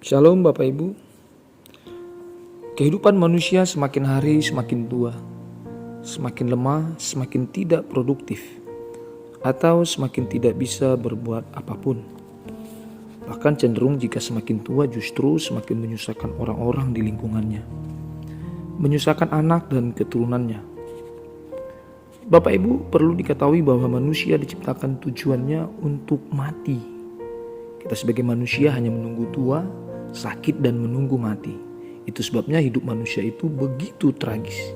Shalom Bapak Ibu. Kehidupan manusia semakin hari semakin tua, semakin lemah, semakin tidak produktif, atau semakin tidak bisa berbuat apapun. Bahkan cenderung jika semakin tua justru semakin menyusahkan orang-orang di lingkungannya, menyusahkan anak dan keturunannya. Bapak Ibu, perlu diketahui bahwa manusia diciptakan tujuannya untuk mati. Kita sebagai manusia hanya menunggu tua, sakit dan menunggu mati. Itu sebabnya hidup manusia itu begitu tragis.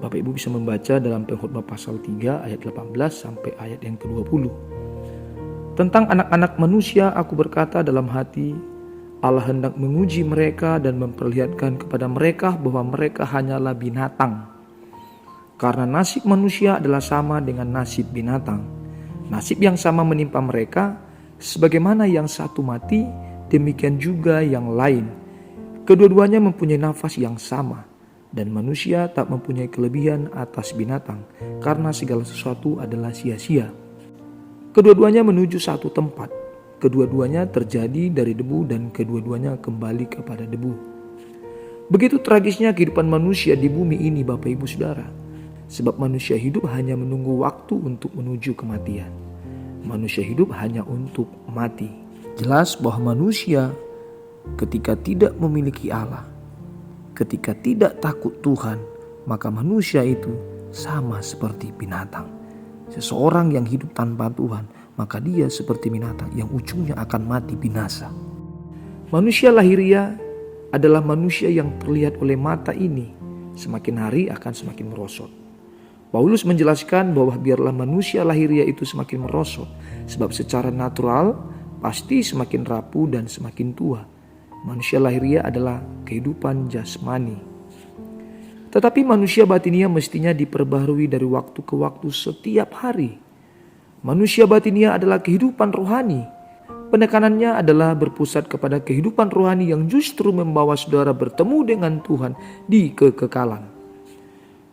Bapak Ibu bisa membaca dalam Pengkhotbah pasal 3 ayat 18 sampai ayat yang ke-20. Tentang anak-anak manusia aku berkata dalam hati, Allah hendak menguji mereka dan memperlihatkan kepada mereka bahwa mereka hanyalah binatang. Karena nasib manusia adalah sama dengan nasib binatang. Nasib yang sama menimpa mereka, sebagaimana yang satu mati, demikian juga yang lain. Kedua-duanya mempunyai nafas yang sama, dan manusia tak mempunyai kelebihan atas binatang, karena segala sesuatu adalah sia-sia. Kedua-duanya menuju satu tempat, kedua-duanya terjadi dari debu dan kedua-duanya kembali kepada debu. Begitu tragisnya kehidupan manusia di bumi ini, Bapak Ibu Saudara. Sebab manusia hidup hanya menunggu waktu untuk menuju kematian. Manusia hidup hanya untuk mati. Jelas bahwa manusia ketika tidak memiliki Allah, ketika tidak takut Tuhan, maka manusia itu sama seperti binatang. Seseorang yang hidup tanpa Tuhan, maka dia seperti binatang yang ujungnya akan mati binasa. Manusia lahiriah adalah manusia yang terlihat oleh mata ini, semakin hari akan semakin merosot. Paulus menjelaskan bahwa biarlah manusia lahiriah itu semakin merosot, sebab secara natural pasti semakin rapuh dan semakin tua. Manusia lahiriah adalah kehidupan jasmani. Tetapi manusia batiniah mestinya diperbaharui dari waktu ke waktu setiap hari. Manusia batiniah adalah kehidupan rohani. Penekanannya adalah berpusat kepada kehidupan rohani yang justru membawa saudara bertemu dengan Tuhan di kekekalan.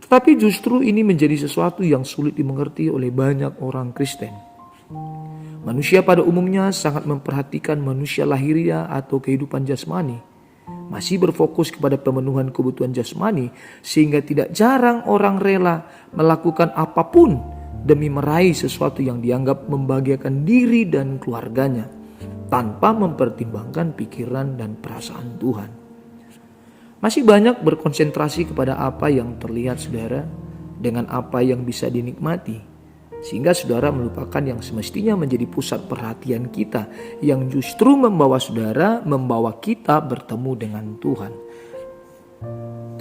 Tetapi justru ini menjadi sesuatu yang sulit dimengerti oleh banyak orang Kristen. Manusia pada umumnya sangat memperhatikan manusia lahiriah atau kehidupan jasmani. Masih berfokus kepada pemenuhan kebutuhan jasmani, sehingga tidak jarang orang rela melakukan apapun demi meraih sesuatu yang dianggap membahagiakan diri dan keluarganya, tanpa mempertimbangkan pikiran dan perasaan Tuhan. Masih banyak berkonsentrasi kepada apa yang terlihat saudara dengan apa yang bisa dinikmati, sehingga saudara melupakan yang semestinya menjadi pusat perhatian kita, yang justru membawa kita bertemu dengan Tuhan.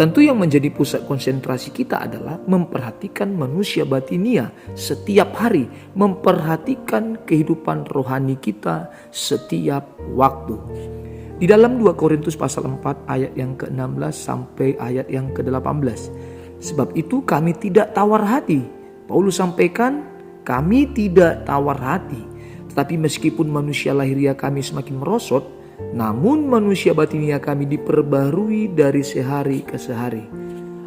Tentu yang menjadi pusat konsentrasi kita adalah memperhatikan manusia batiniah setiap hari, memperhatikan kehidupan rohani kita setiap waktu. Di dalam 2 Korintus pasal 4 ayat yang ke-16 sampai ayat yang ke-18. Sebab itu kami tidak tawar hati. Paulus sampaikan, kami tidak tawar hati. Tetapi meskipun manusia lahiriah kami semakin merosot, namun manusia batiniah kami diperbarui dari sehari ke sehari.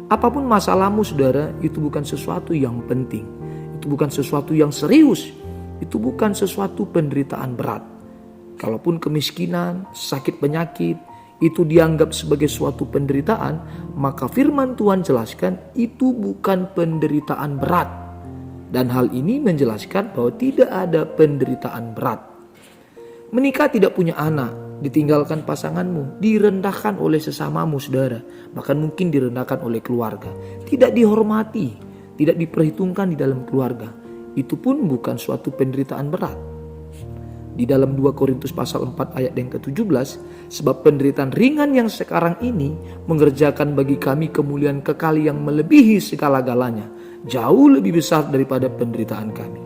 Apapun masalahmu saudara, itu bukan sesuatu yang penting. Itu bukan sesuatu yang serius. Itu bukan sesuatu penderitaan berat. Kalaupun kemiskinan, sakit penyakit, itu dianggap sebagai suatu penderitaan, maka firman Tuhan jelaskan itu bukan penderitaan berat. Dan hal ini menjelaskan bahwa tidak ada penderitaan berat. Menikah tidak punya anak, ditinggalkan pasanganmu, direndahkan oleh sesamamu saudara, bahkan mungkin direndahkan oleh keluarga, tidak dihormati, tidak diperhitungkan di dalam keluarga, itu pun bukan suatu penderitaan berat. Di dalam 2 Korintus pasal 4 ayat yang ke-17, sebab penderitaan ringan yang sekarang ini mengerjakan bagi kami kemuliaan kekal yang melebihi segala-galanya, jauh lebih besar daripada penderitaan kami.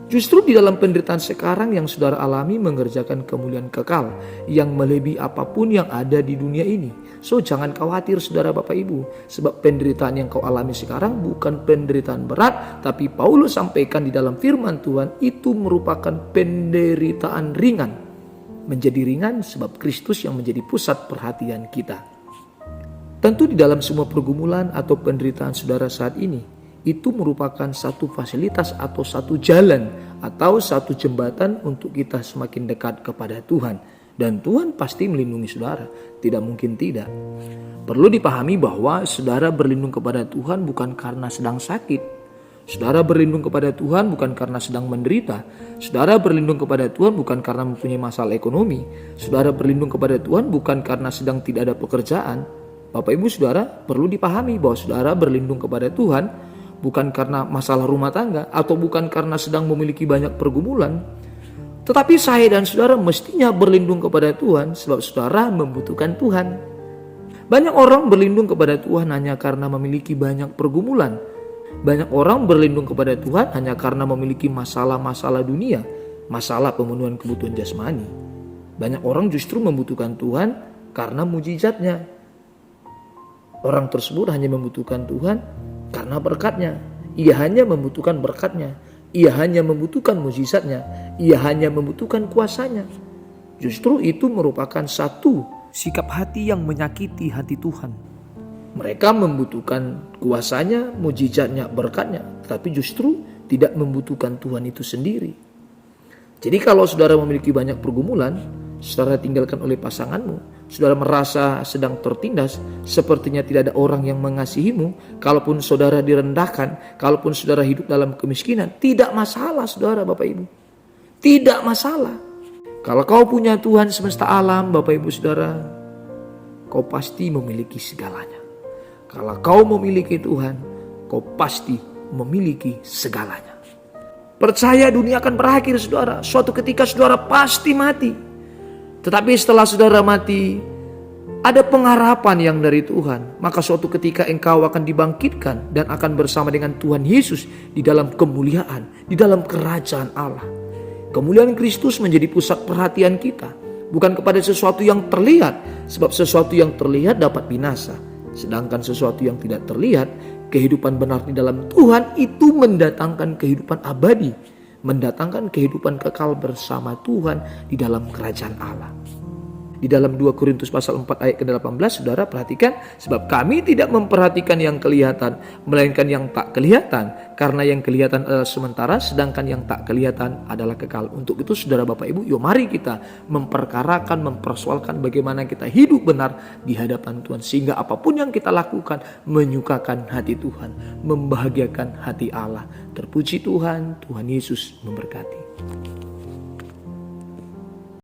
Justru di dalam penderitaan sekarang yang saudara alami mengerjakan kemuliaan kekal yang melebihi apapun yang ada di dunia ini. So jangan khawatir saudara Bapak Ibu, sebab penderitaan yang kau alami sekarang bukan penderitaan berat, tapi Paulus sampaikan di dalam firman Tuhan itu merupakan penderitaan ringan. Menjadi ringan sebab Kristus yang menjadi pusat perhatian kita. Tentu di dalam semua pergumulan atau penderitaan saudara saat ini, itu merupakan satu fasilitas atau satu jalan atau satu jembatan untuk kita semakin dekat kepada Tuhan. Dan Tuhan pasti melindungi saudara, tidak mungkin tidak. Perlu dipahami bahwa saudara berlindung kepada Tuhan bukan karena sedang sakit. Saudara berlindung kepada Tuhan bukan karena sedang menderita. Saudara berlindung kepada Tuhan bukan karena mempunyai masalah ekonomi. Saudara berlindung kepada Tuhan bukan karena sedang tidak ada pekerjaan. Bapak Ibu Saudara, perlu dipahami bahwa saudara berlindung kepada Tuhan bukan karena masalah rumah tangga atau bukan karena sedang memiliki banyak pergumulan. Tetapi saya dan saudara mestinya berlindung kepada Tuhan sebab saudara membutuhkan Tuhan. Banyak orang berlindung kepada Tuhan hanya karena memiliki banyak pergumulan. Banyak orang berlindung kepada Tuhan hanya karena memiliki masalah-masalah dunia, masalah pemenuhan kebutuhan jasmani. Banyak orang justru membutuhkan Tuhan karena mujizatnya. Orang tersebut hanya membutuhkan Tuhan karena berkatnya. Ia hanya membutuhkan berkatnya. Ia hanya membutuhkan mujizatnya. Ia hanya membutuhkan kuasanya. Justru itu merupakan satu sikap hati yang menyakiti hati Tuhan. Mereka membutuhkan kuasanya, mujizatnya, berkatnya, tapi justru tidak membutuhkan Tuhan itu sendiri. Jadi kalau saudara memiliki banyak pergumulan, saudara tinggalkan oleh pasanganmu, saudara merasa sedang tertindas, sepertinya tidak ada orang yang mengasihimu, kalaupun saudara direndahkan, kalaupun saudara hidup dalam kemiskinan, tidak masalah saudara Bapak Ibu. Tidak masalah. Kalau kau punya Tuhan semesta alam Bapak Ibu Saudara, kau pasti memiliki segalanya. Kalau kau memiliki Tuhan, kau pasti memiliki segalanya. Percaya dunia akan berakhir saudara. Suatu ketika saudara pasti mati. Tetapi setelah saudara mati, ada pengharapan yang dari Tuhan. Maka suatu ketika engkau akan dibangkitkan dan akan bersama dengan Tuhan Yesus di dalam kemuliaan, di dalam kerajaan Allah. Kemuliaan Kristus menjadi pusat perhatian kita. Bukan kepada sesuatu yang terlihat. Sebab sesuatu yang terlihat dapat binasa. Sedangkan sesuatu yang tidak terlihat, kehidupan benar di dalam Tuhan itu mendatangkan kehidupan abadi. Mendatangkan kehidupan kekal bersama Tuhan di dalam kerajaan Allah. Di dalam 2 Korintus pasal 4 ayat ke-18 saudara perhatikan. Sebab kami tidak memperhatikan yang kelihatan, melainkan yang tak kelihatan. Karena yang kelihatan adalah sementara, sedangkan yang tak kelihatan adalah kekal. Untuk itu saudara Bapak Ibu, yuk mari kita memperkarakan, mempersoalkan bagaimana kita hidup benar di hadapan Tuhan. Sehingga apapun yang kita lakukan menyukakan hati Tuhan, membahagiakan hati Allah. Terpuji Tuhan, Tuhan Yesus memberkati.